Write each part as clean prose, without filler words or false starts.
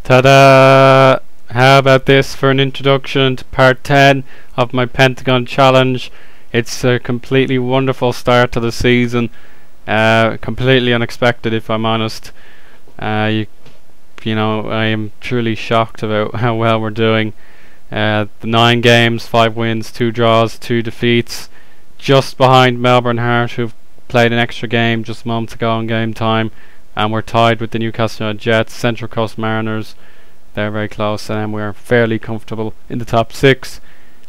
Ta-da! How about this for an introduction to part 10 of my Pentagon challenge? It's a completely wonderful start to the season. Completely unexpected, if I'm honest. You know, I am truly shocked about how well we're doing. The 9 games, 5 wins, 2 draws, 2 defeats. Just behind Melbourne Heart, who've played an extra game just moments ago in game time. And we're tied with the Newcastle United Jets, Central Coast Mariners. They're very close, and we're fairly comfortable in the top 6.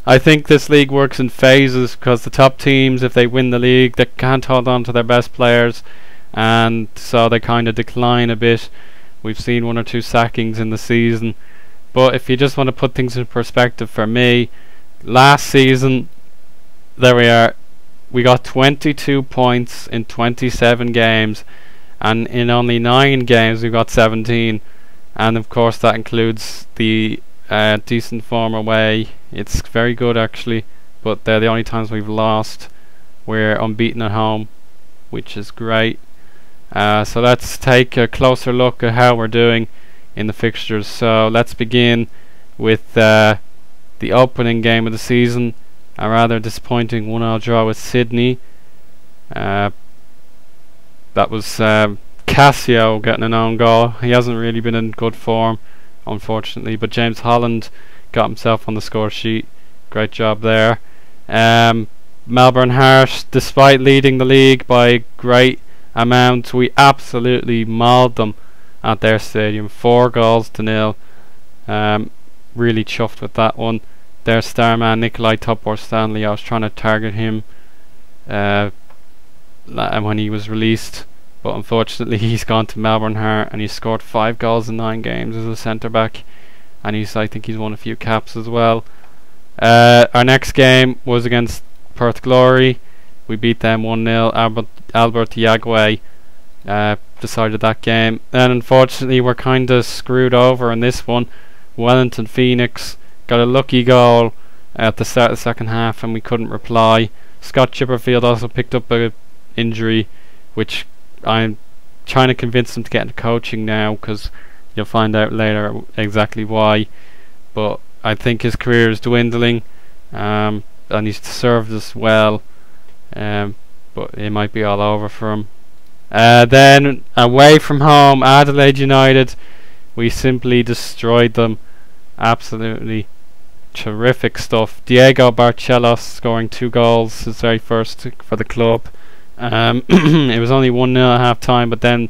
I think this league works in phases because the top teams, if they win the league, they can't hold on to their best players, and so they kind of decline a bit. We've seen 1 or 2 sackings in the season, but if you just want to put things in perspective, for me, last season, there we are, we got 22 points in 27 games, and in only 9 games we got 17, and of course that includes the decent form away. It's very good actually, but they're the only times we've lost. We're unbeaten at home, which is great. So let's take a closer look at how we're doing in the fixtures. So let's begin with the opening game of the season, a rather disappointing 1-1 draw with Sydney. That was Casio getting an own goal. He hasn't really been in good form, unfortunately, but James Holland got himself on the score sheet. Great job there. Melbourne Heart, despite leading the league by a great amount, we absolutely mauled them at their stadium, 4-0. Really chuffed with that one. Their star man Nikolai Topor-Stanley, I was trying to target him when he was released, but unfortunately he's gone to Melbourne Heart, and he's scored 5 goals in 9 games as a centre back, and I think he's won a few caps as well. Our next game was against Perth Glory. We beat them 1-0. Albert Yagway decided that game, and unfortunately we're kind of screwed over in this one. Wellington Phoenix got a lucky goal at the start of the second half, and we couldn't reply. Scott Chipperfield also picked up an injury, which I'm trying to convince him to get into coaching now, because you'll find out later exactly why. But I think his career is dwindling, and he's served us well, but it might be all over for him. Then away from home, Adelaide United, we simply destroyed them. Absolutely terrific stuff. Diego Barcelos scoring 2 goals, his very first for the club. It was only 1-0 at half time, but then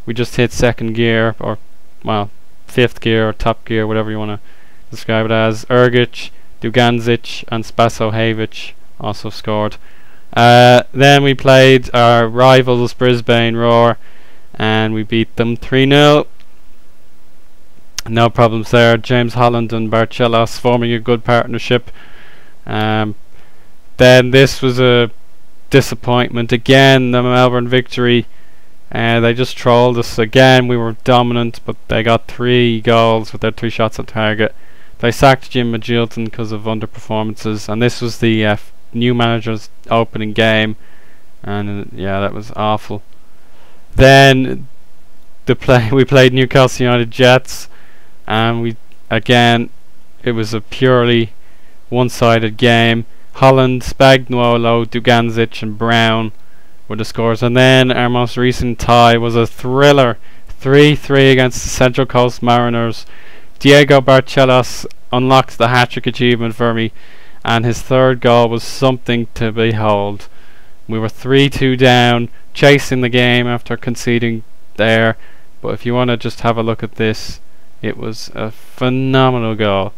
we just hit second gear, or well, 5th gear or top gear, whatever you want to describe it as. Ergic, Duganzic and Spasojevic also scored. Then we played our rivals Brisbane Roar, and we beat them 3-0. No problems there. James Holland and Barcelos forming a good partnership. Then this was a disappointment again, the Melbourne victory. They just trolled us again. We were dominant, but they got 3 goals with their 3 shots on target. They sacked Jim Magilton because of underperformances, and this was the new manager's opening game, and yeah, that was awful. Then we played Newcastle United Jets, and it was a purely one-sided game. Holland, Spagnuolo, Duganzic and Brown were the scores, and then our most recent tie was a thriller, 3-3 against the Central Coast Mariners. Diego Barcelos unlocked the hat-trick achievement for me, and his 3rd goal was something to behold. We were 3-2 down, chasing the game after conceding there, but if you want to just have a look at this, it was a phenomenal goal.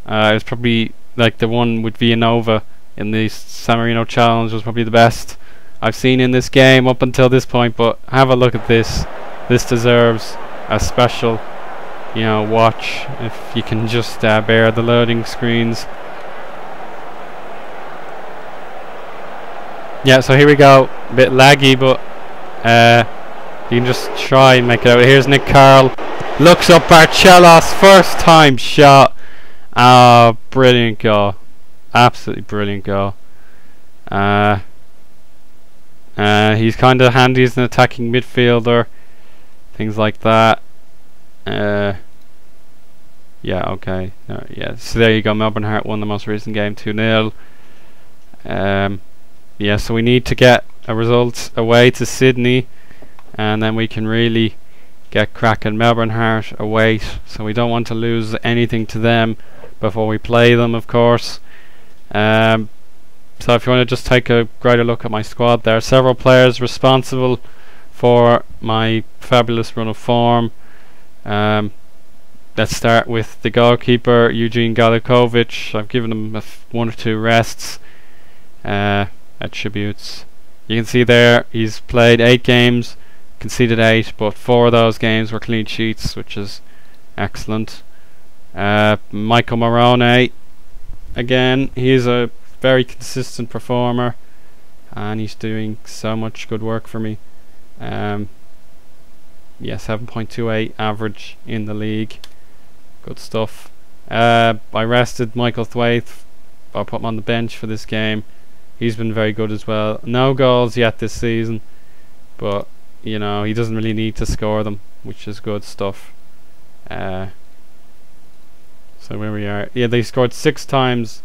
It was probably like the one with Villanova in the San Marino Challenge was probably the best I've seen in this game up until this point, but have a look at this. This deserves a special, watch if you can just bear the loading screens. Yeah, so here we go. A bit laggy, but you can just try and make it out. Here's Nick Carroll, looks up Barcelos, first time shot. Brilliant goal, absolutely brilliant goal. He's kind of handy as an attacking midfielder, things like that. Yeah, okay. Yeah, so there you go. Melbourne Heart won the most recent game 2-0. Yeah, so we need to get a result away to Sydney, and then we can really get cracking. Melbourne Heart away, so we don't want to lose anything to them before we play them, of course. So if you want to just take a greater look at my squad, there are several players responsible for my fabulous run of form. Let's start with the goalkeeper, Eugene Galikovic. I've given him 1 or 2 rests, attributes. You can see there he's played 8 games, conceded 8, but 4 of those games were clean sheets, which is excellent. Michael Morone, again, he's a very consistent performer, and he's doing so much good work for me. Yeah, 7.28 average in the league. Good stuff. I rested Michael Thwaite. I put him on the bench for this game. He's been very good as well. No goals yet this season, but you know, he doesn't really need to score them, which is good stuff. So where we are, yeah, they scored 6 times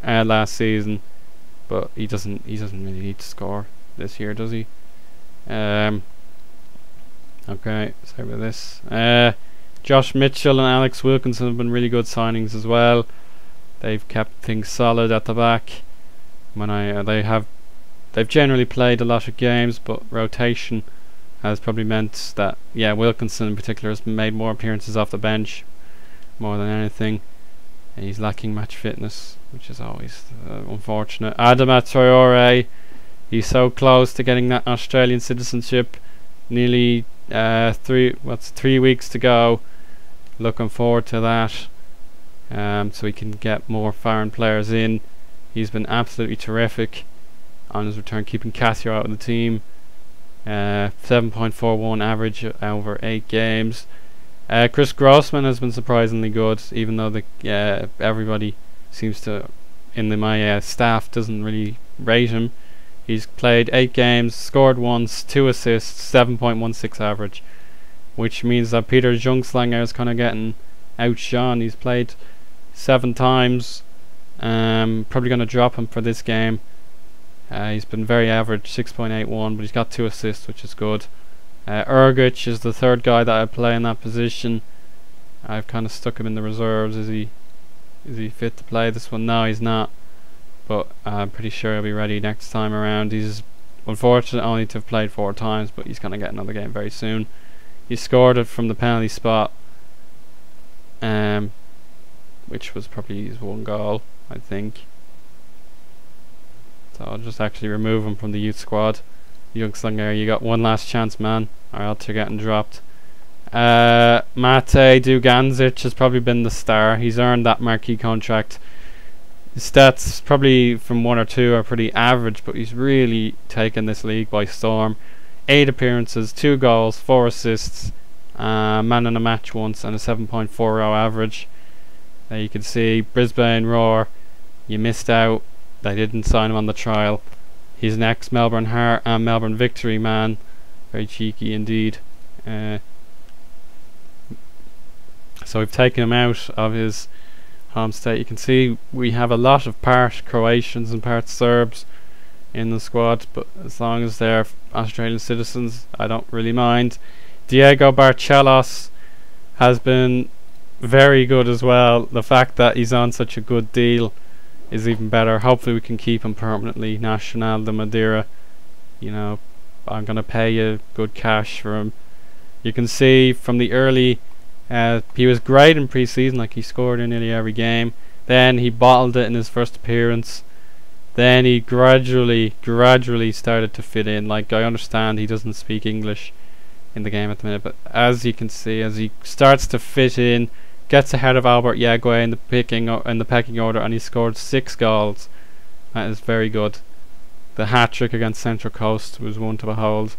last season, but he doesn't really need to score this year, does he? Okay, sorry about this. Josh Mitchell and Alex Wilkinson have been really good signings as well. They've kept things solid at the back. They've generally played a lot of games, but rotation has probably meant that, yeah, Wilkinson in particular has made more appearances off the bench more than anything. And he's lacking match fitness, which is always unfortunate. Adama Traore, he's so close to getting that Australian citizenship. Nearly 3 weeks to go. Looking forward to that, so we can get more foreign players in. He's been absolutely terrific on his return, keeping Casio out of the team. 7.41 average over 8 games. Chris Grossman has been surprisingly good, even though everybody seems to my staff doesn't really rate him. He's played 8 games, scored once, 2 assists, 7.16 average, which means that Peter Jungslanger is kind of getting outshone. He's played 7 times. Probably going to drop him for this game. He's been very average, 6.81, but he's got 2 assists, which is good. Ergic is the 3rd guy that I play in that position. I've kind of stuck him in the reserves. Is he fit to play this one? No, he's not, but I'm pretty sure he'll be ready next time around. He's unfortunate only to have played 4 times, but he's going to get another game very soon. He scored it from the penalty spot, which was probably his 1 goal, I think. So I'll just actually remove him from the youth squad. Jungslinger, you got 1 last chance, man, or else you're getting dropped. Mate Duganzic has probably been the star. He's earned that marquee contract. His stats probably from 1 or 2 are pretty average, but he's really taken this league by storm. 8 appearances, 2 goals, 4 assists, man in a match once, and a 7.40 average. There you can see Brisbane Roar, you missed out. They didn't sign him on the trial. He's an ex Melbourne Heart and Melbourne Victory man. Very cheeky indeed. So we've taken him out of his home state. You can see we have a lot of part Croatians and part Serbs in the squad, but as long as they're Australian citizens, I don't really mind. Diego Barcelos has been very good as well. The fact that he's on such a good deal is even better. Hopefully we can keep him permanently. Nacional de Madeira, you know, I'm gonna pay you good cash for him. You can see from the early he was great in pre-season, like he scored in nearly every game. Then he bottled it in his first appearance. Then he gradually started to fit in. Like, I understand he doesn't speak English in the game at the minute, but as you can see, as he starts to fit in, gets ahead of Albert Yagüe in the pecking order, and he scored 6 goals. That is very good. The hat-trick against Central Coast was one to behold.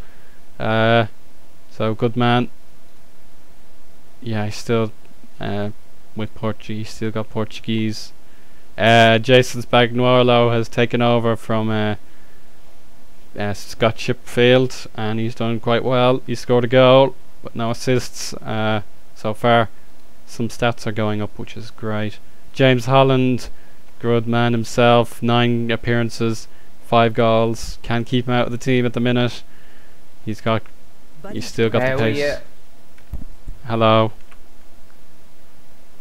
So good man. Yeah, he's still with Portuguese. Still got Portuguese. Jason Spagnuolo has taken over from Scott Shipfield, and he's done quite well. He scored a goal, but no assists. so far. Some stats are going up, which is great. James Holland, good man himself, 9 appearances, 5 goals. Can't keep him out of the team at the minute. He's still got the pace. Hello.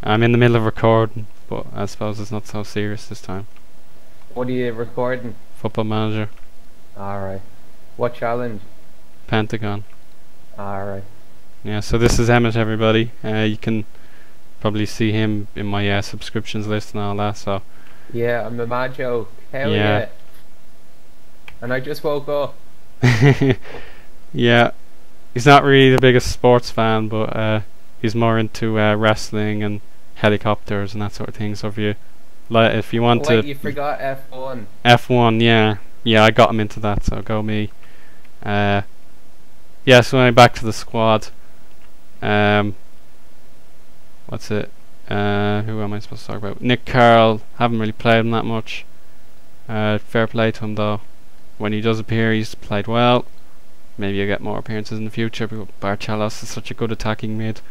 I'm in the middle of recording, but I suppose it's not so serious this time. What are you recording? Football Manager. Alright. What challenge? Pentagon. Alright. Yeah, so this is Emmett, everybody. You can probably see him in my subscriptions list and all that, so. Yeah, I'm a mad joke. Hell yeah. And I just woke up. Yeah. He's not really the biggest sports fan, but he's more into wrestling and helicopters and that sort of thing. So if you want to, you forgot F1. F1, yeah, I got him into that. So go me. Yeah, so anyway, back to the squad. What's it? Who am I supposed to talk about? Nick Carroll. Haven't really played him that much. Fair play to him though. When he does appear, he's played well. Maybe you'll get more appearances in the future, but Barcelos is such a good attacking mid.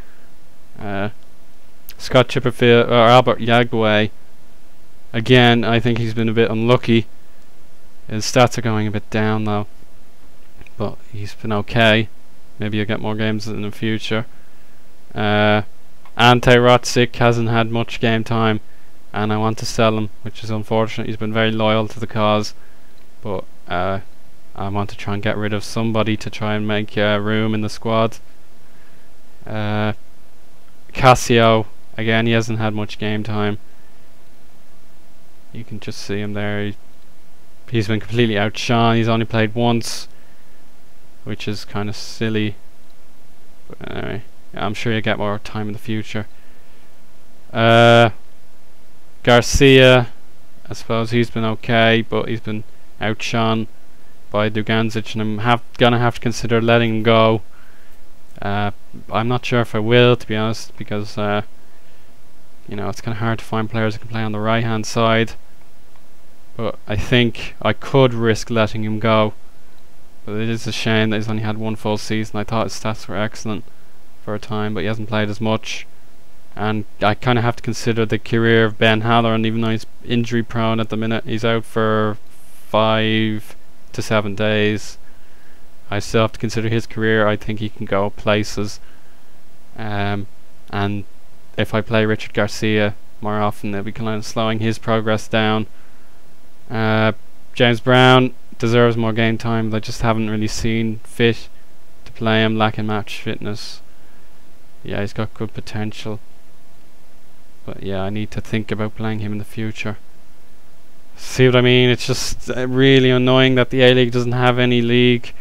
Scott Chipperfield, or Albert Yagway, again, I think he's been a bit unlucky. His stats are going a bit down though, but he's been okay. Maybe you'll get more games in the future. Ante Rotzik hasn't had much game time, and I want to sell him, which is unfortunate. He's been very loyal to the cause, but I want to try and get rid of somebody to try and make room in the squad. Casio, again, he hasn't had much game time. You can just see him there. He's been completely outshone. He's only played once, which is kind of silly. But anyway, I'm sure you'll get more time in the future. Garcia, I suppose he's been okay, but he's been outshone by Duganzic, and I'm gonna have to consider letting him go. I'm not sure if I will, to be honest, because you know, it's kind of hard to find players who can play on the right hand side. But I think I could risk letting him go. But it is a shame that he's only had one full season. I thought his stats were excellent for a time, but he hasn't played as much. And I kind of have to consider the career of Ben Halloran, even though he's injury prone at the minute. He's out for 5 to 7 days. I still have to consider his career. I think he can go places. And if I play Richard Garcia more often, they'll be kind of slowing his progress down. James Brown deserves more game time, but I just haven't really seen fit to play him, lacking match fitness. Yeah, he's got good potential, but yeah, I need to think about playing him in the future. See what I mean? It's just really annoying that the A-League doesn't have any league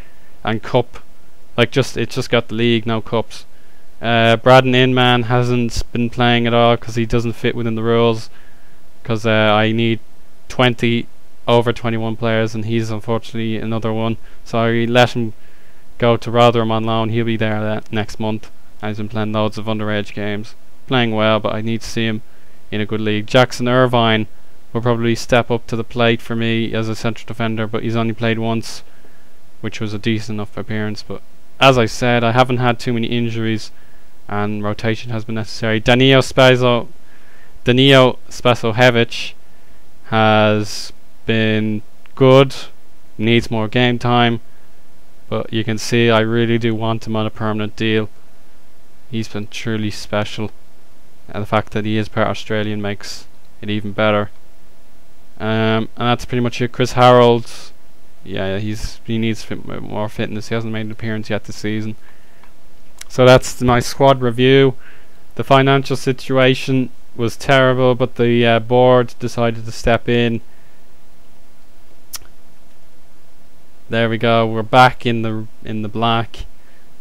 and cup. Like, it's just got the league, no cups. Braden Inman hasn't been playing at all because he doesn't fit within the rules, because I need 20 over 21 players, and he's unfortunately another one. So I let him go to Rotherham on loan. He'll be there next month, and he's been playing loads of underage games, playing well, but I need to see him in a good league. Jackson Irvine will probably step up to the plate for me as a central defender, but he's only played once, which was a decent enough appearance. But as I said, I haven't had too many injuries, and rotation has been necessary. Danilo Spasojevic has been good, needs more game time, but you can see I really do want him on a permanent deal. He's been truly special, and the fact that he is part Australian makes it even better. And that's pretty much it. Chris Harold, yeah, he needs more fitness. He hasn't made an appearance yet this season. So that's my squad review. The financial situation was terrible, but the board decided to step in. There we go. We're back in the black,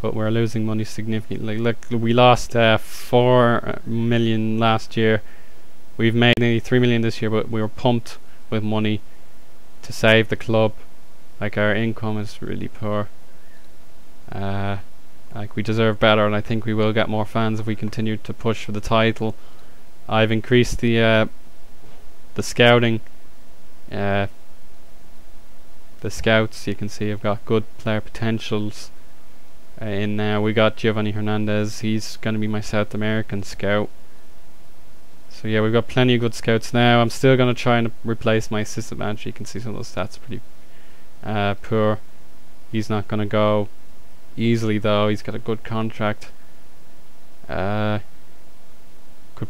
but we're losing money significantly. Look, we lost 4 million last year. We've made nearly 3 million this year, but we were pumped with money to save the club. Like, our income is really poor. Like, we deserve better, and I think we will get more fans if we continue to push for the title. I've increased the scouting. The scouts, you can see, have got good player potentials. in now. We got Giovanni Hernandez. He's going to be my South American scout. So yeah, we've got plenty of good scouts now. I'm still going to try and replace my assistant manager. You can see some of those stats pretty poor. He's not going to go easily though. He's got a good contract. Could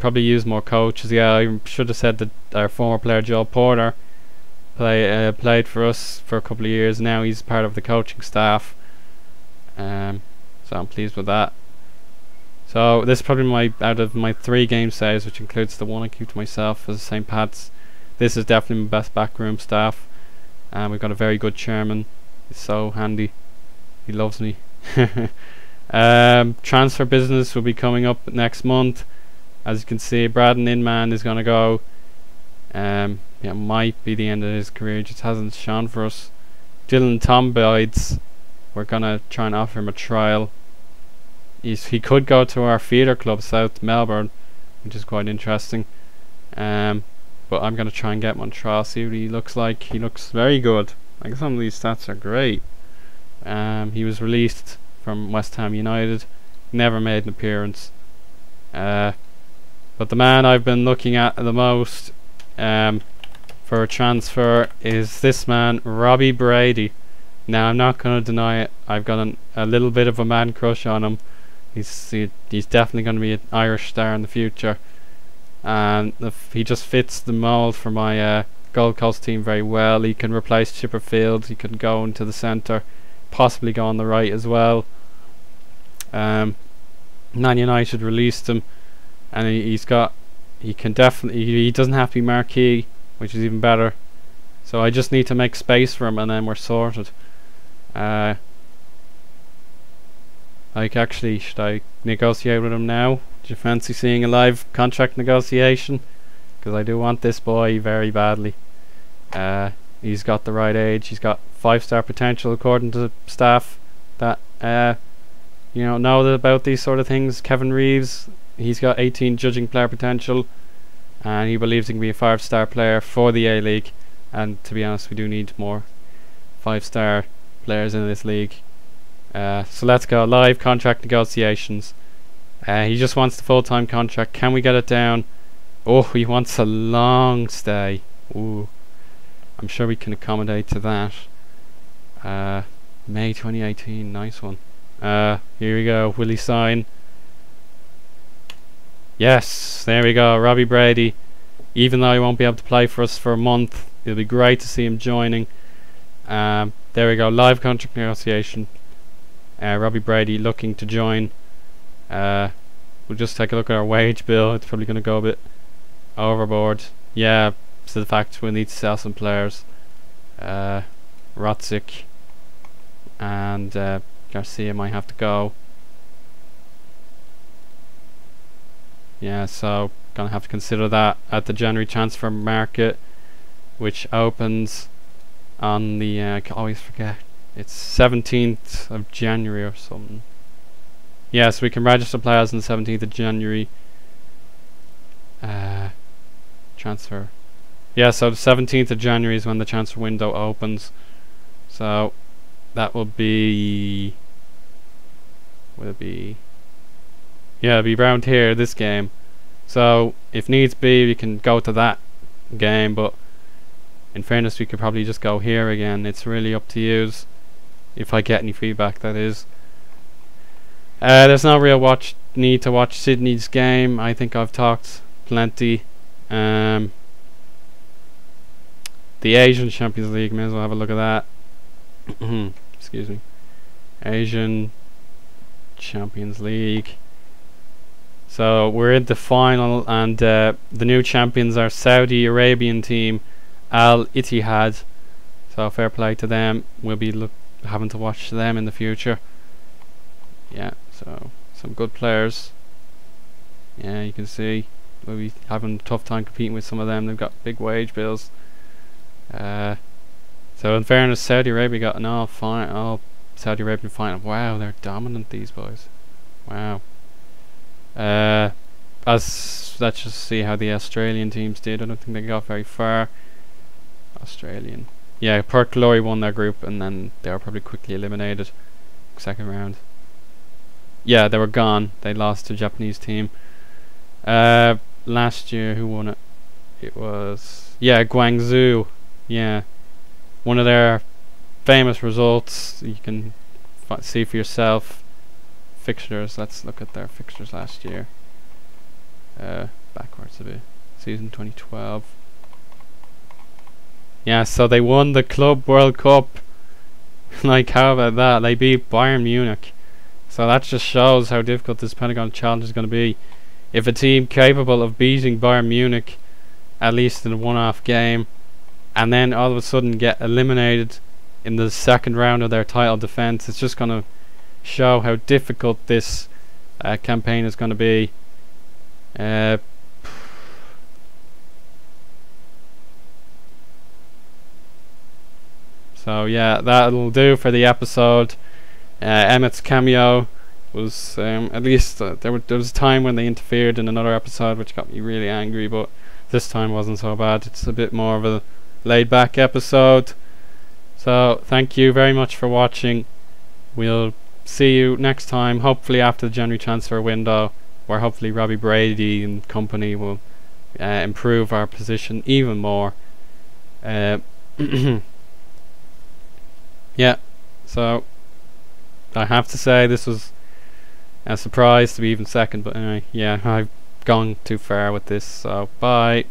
probably use more coaches. Yeah, I should have said that our former player Joel Porter played for us for a couple of years. Now he's part of the coaching staff. So I'm pleased with that. So this is probably out of my 3 game saves, which includes the one I keep to myself as St. Pat's. This is definitely my best backroom staff. We've got a very good chairman. He's so handy. He loves me. Transfer business will be coming up next month. As you can see, Braden Inman is going to go. Yeah, might be the end of his career. Just hasn't shone for us. Dylan Tombides, we're going to try and offer him a trial. He could go to our feeder club, South Melbourne, which is quite interesting. But I'm going to try and get him on trial, see what he looks like. He looks very good. Like, some of these stats are great. He was released from West Ham United, never made an appearance. But the man I've been looking at the most for a transfer is this man, Robbie Brady. Now, I'm not going to deny it. I've got a little bit of a man crush on him. He's definitely going to be an Irish star in the future, and he just fits the mould for my Gold Coast team very well. He can replace Chipperfield. He can go into the centre, possibly go on the right as well. Man United released him, and he doesn't have to be marquee, which is even better. So I just need to make space for him, and then we're sorted. Like, actually, should I negotiate with him now? Do you fancy seeing a live contract negotiation? Because I do want this boy very badly. He's got the right age. He's got 5-star potential according to staff that know about these sort of things. Kevin Reeves, he's got 18 judging player potential, and he believes he can be a 5-star player for the A-League. And to be honest, we do need more 5-star players in this league. So let's go live contract negotiations. He just wants the full-time contract. Can we get it down? Oh, he wants a long stay. Ooh, I'm sure we can accommodate to that. May 2018, nice one. Here we go. Will he sign? Yes, there we go. Robbie Brady. Even though he won't be able to play for us for a month, it'll be great to see him joining. There we go. Live contract negotiation. Robbie Brady looking to join. We'll just take a look at our wage bill. It's probably going to go a bit overboard. Yeah, so the fact we need to sell some players. Rotzik and Garcia might have to go. Yeah, so gonna have to consider that at the January transfer market, which opens on the I always forget. It's 17th of January or something. Yeah, so we can register players on the 17th of January. Transfer. Yeah, so the 17th of January is when the transfer window opens. So that will be... Will it be... Yeah, it'll be around here, this game. So if needs be, we can go to that game, but in fairness, we could probably just go here again. It's really up to yous. If I get any feedback, that is. There's no real need to watch Sydney's game. I think I've talked plenty. The Asian Champions League, may as well have a look at that. Excuse me. Asian Champions League. So we're in the final, and the new champions are Saudi Arabian team Al Ittihad. So fair play to them. We'll be having to watch them in the future. Yeah, so some good players. Yeah, you can see we'll be having a tough time competing with some of them. They've got big wage bills. So in fairness, Saudi Arabia got an all Saudi Arabian final. Wow, they're dominant, these boys. Wow. Let's just see how the Australian teams did. I don't think they got very far. Australian. Yeah, Perth Glory won their group, and then they were probably quickly eliminated. Second round. Yeah, they were gone. They lost to a Japanese team. Last year, who won it? It was Guangzhou. Yeah, one of their famous results. You can see for yourself. Fixtures. Let's look at their fixtures last year. Backwards a bit. Season 2012. Yeah, so they won the Club World Cup. Like, how about that? They beat Bayern Munich. So that just shows how difficult this Pentagon Challenge is going to be. If a team capable of beating Bayern Munich, at least in a one-off game, and then all of a sudden get eliminated in the second round of their title defense, it's just going to show how difficult this campaign is going to be. So yeah, that'll do for the episode. Emmett's cameo was at least there was a time when they interfered in another episode which got me really angry, but this time wasn't so bad. It's a bit more of a laid back episode. So thank you very much for watching. We'll see you next time, hopefully after the January transfer window, where hopefully Robbie Brady and company will improve our position even more. Yeah, so I have to say this was a surprise to be even second, but anyway, yeah, I've gone too far with this, so bye.